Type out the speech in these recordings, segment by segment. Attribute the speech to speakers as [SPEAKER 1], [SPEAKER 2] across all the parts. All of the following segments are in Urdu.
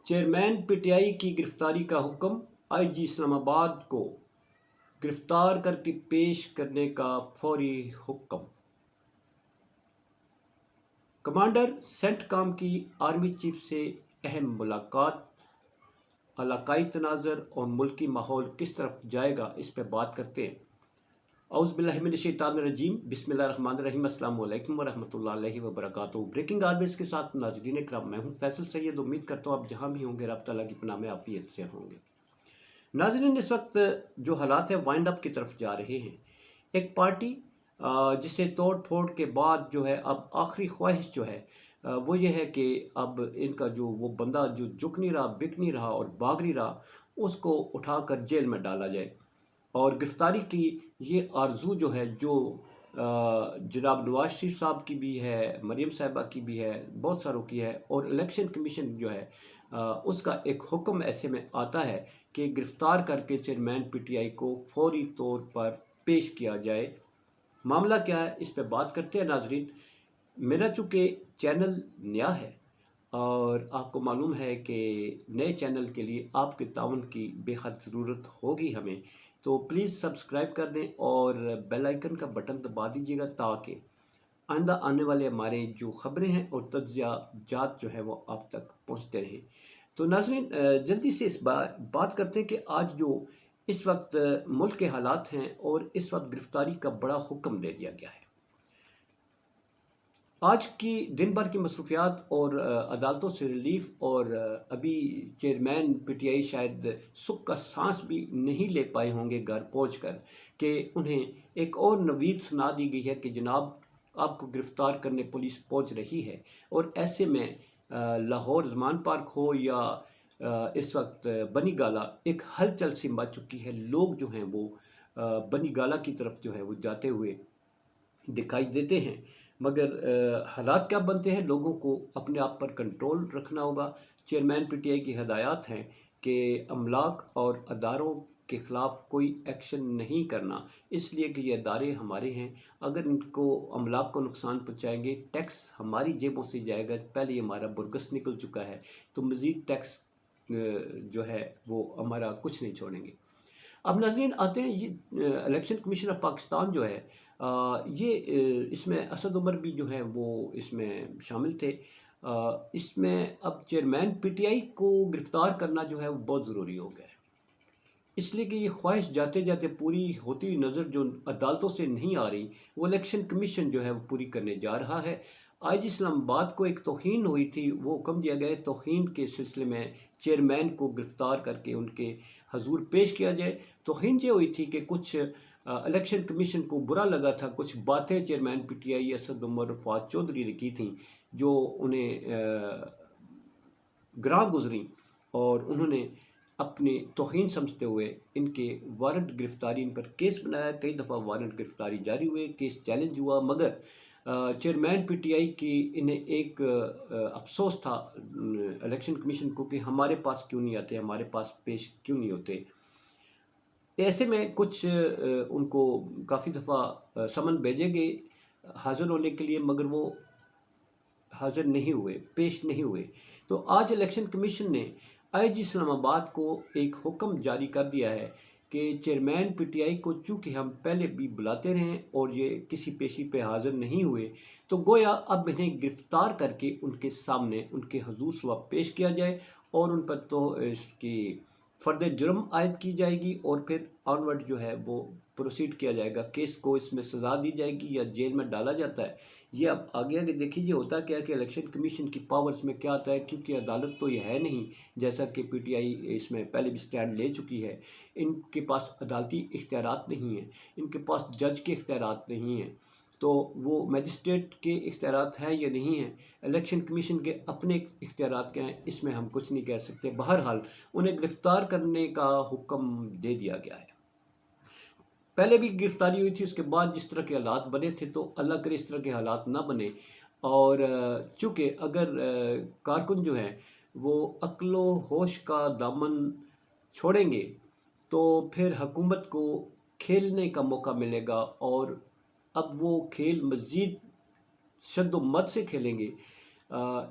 [SPEAKER 1] چیئرمین پی ٹی آئی کی گرفتاری کا حکم، آئی جی اسلام آباد کو گرفتار کر کے پیش کرنے کا فوری حکم۔ کمانڈر سینٹ کام کی آرمی چیف سے اہم ملاقات، علاقائی تناظر اور ملکی ماحول کس طرف جائے گا، اس پہ بات کرتے ہیں۔ اعوذ باللہ من الشیطان الرجیم، بسم اللہ الرحمن الرحیم، السلام علیکم ورحمۃ اللہ علیہ وبرکاتہ۔ بریکنگ آلویز کے ساتھ ناظرین اکرام، میں ہوں فیصل سید۔ امید کرتا ہوں آپ جہاں بھی ہوں گے رب تعالیٰ کی پناہ میں عافیت سے ہوں گے۔ ناظرین، اس وقت جو حالات ہیں وائنڈ اپ کی طرف جا رہے ہیں۔ ایک پارٹی جسے توڑ پھوڑ کے بعد جو ہے اب آخری خواہش جو ہے وہ یہ ہے کہ اب ان کا جو وہ بندہ جو جھک نہیں رہا، بک نہیں رہا اور بھاگ نہیں رہا، اس کو اٹھا کر جیل میں ڈالا جائے۔ اور گرفتاری کی یہ آرزو جو ہے، جو جناب نواز شریف صاحب کی بھی ہے، مریم صاحبہ کی بھی ہے، بہت ساروں کی ہے، اور الیکشن کمیشن جو ہے اس کا ایک حکم ایسے میں آتا ہے کہ گرفتار کر کے چیئرمین پی ٹی آئی کو فوری طور پر پیش کیا جائے۔ معاملہ کیا ہے، اس پہ بات کرتے ہیں ناظرین۔ میرا چونکہ چینل نیا ہے اور آپ کو معلوم ہے کہ نئے چینل کے لیے آپ کے تعاون کی بے حد ضرورت ہوگی ہمیں، تو پلیز سبسکرائب کر دیں اور بیل آئیکن کا بٹن دبا دیجیے گا تاکہ آئندہ آنے والے ہمارے جو خبریں ہیں اور تجزیہ جات جو ہے وہ آپ تک پہنچتے رہیں۔ تو ناظرین، جلدی سے اس بات کرتے ہیں کہ آج جو اس وقت ملک کے حالات ہیں اور اس وقت گرفتاری کا بڑا حکم دے دیا گیا ہے۔ آج کی دن بھر کی مصروفیات اور عدالتوں سے ریلیف، اور ابھی چیئرمین پی ٹی آئی شاید سکھ کا سانس بھی نہیں لے پائے ہوں گے گھر پہنچ کر، کہ انہیں ایک اور نوید سنا دی گئی ہے کہ جناب آپ کو گرفتار کرنے پولیس پہنچ رہی ہے۔ اور ایسے میں لاہور زمان پارک ہو یا اس وقت بنی گالہ، ایک ہلچل سی مچ چکی ہے۔ لوگ جو ہیں وہ بنی گالہ کی طرف جو ہے وہ جاتے ہوئے دکھائی دیتے ہیں، مگر حالات کیا بنتے ہیں، لوگوں کو اپنے آپ پر کنٹرول رکھنا ہوگا۔ چیئرمین پی ٹی آئی کی ہدایات ہیں کہ املاک اور اداروں کے خلاف کوئی ایکشن نہیں کرنا، اس لیے کہ یہ ادارے ہمارے ہیں۔ اگر ان کو املاک کو نقصان پہنچائیں گے، ٹیکس ہماری جیبوں سے جائے گا۔ پہلے ہی ہمارا برگس نکل چکا ہے، تو مزید ٹیکس جو ہے وہ ہمارا کچھ نہیں چھوڑیں گے۔ اب ناظرین آتے ہیں، یہ الیکشن کمیشن آف پاکستان جو ہے یہ اس میں اسد عمر بھی جو ہے وہ اس میں شامل تھے۔ اس میں اب چیئرمین پی ٹی آئی کو گرفتار کرنا جو ہے وہ بہت ضروری ہو گیا ہے، اس لیے کہ یہ خواہش جاتے جاتے پوری ہوتی ہوئی نظر جو عدالتوں سے نہیں آ رہی، وہ الیکشن کمیشن جو ہے وہ پوری کرنے جا رہا ہے۔ آئی جی اسلام آباد کو ایک توہین ہوئی تھی، وہ حکم دیا گیا توہین کے سلسلے میں چیئرمین کو گرفتار کر کے ان کے حضور پیش کیا جائے۔ توہین یہ ہوئی تھی کہ کچھ الیکشن کمیشن کو برا لگا تھا، کچھ باتیں chairman P T I Asad Umar Fawad Chaudhry نے کی تھیں جو انہیں گراں گزریں، اور انہوں نے اپنی توہین سمجھتے ہوئے ان کے وارنٹ گرفتاری، ان پر کیس بنایا۔ کئی دفعہ وارنٹ گرفتاری جاری ہوئے، کیس چیلنج ہوا، مگر چیئرمین پی ٹی آئی کی انہیں ایک افسوس تھا الیکشن کمیشن کو کہ ہمارے پاس کیوں نہیں آتے، ہمارے پاس پیش کیوں نہیں ہوتے۔ ایسے میں کچھ ان کو کافی دفعہ سمن بھیجے گئے حاضر ہونے کے لیے، مگر وہ حاضر نہیں ہوئے، پیش نہیں ہوئے۔ تو آج الیکشن کمیشن نے آئی جی اسلام آباد کو ایک حکم جاری کر دیا ہے کہ چیئرمین پی ٹی آئی کو چونکہ ہم پہلے بھی بلاتے رہے اور یہ کسی پیشی پہ حاضر نہیں ہوئے، تو گویا اب انہیں گرفتار کر کے ان کے سامنے ان کے حضور سوا پیش کیا جائے، اور ان پر تو اس کی فرد جرم عائد کی جائے گی، اور پھر آنورڈ جو ہے وہ پروسیڈ کیا جائے گا، کیس کو اس میں سزا دی جائے گی یا جیل میں ڈالا جاتا ہے۔ یہ اب آگے آگے دیکھیے یہ ہوتا کیا کہ الیکشن کمیشن کی پاورز میں کیا آتا ہے، کیونکہ عدالت تو یہ ہے نہیں، جیسا کہ پی ٹی آئی اس میں پہلے بھی سٹینڈ لے چکی ہے۔ ان کے پاس عدالتی اختیارات نہیں ہیں، ان کے پاس جج کے اختیارات نہیں ہیں، تو وہ میجسٹریٹ کے اختیارات ہیں یا نہیں ہیں، الیکشن کمیشن کے اپنے اختیارات کیا ہیں، اس میں ہم کچھ نہیں کہہ سکتے۔ بہرحال انہیں گرفتار کرنے کا حکم دے دیا گیا ہے۔ پہلے بھی گرفتاری ہوئی تھی، اس کے بعد جس طرح کے حالات بنے تھے، تو اللہ کرے اس طرح کے حالات نہ بنے۔ اور چونکہ اگر کارکن جو ہیں وہ عقل و ہوش کا دامن چھوڑیں گے تو پھر حکومت کو کھیلنے کا موقع ملے گا، اور اب وہ کھیل مزید شد و مت سے کھیلیں گے،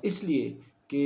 [SPEAKER 1] اس لیے کہ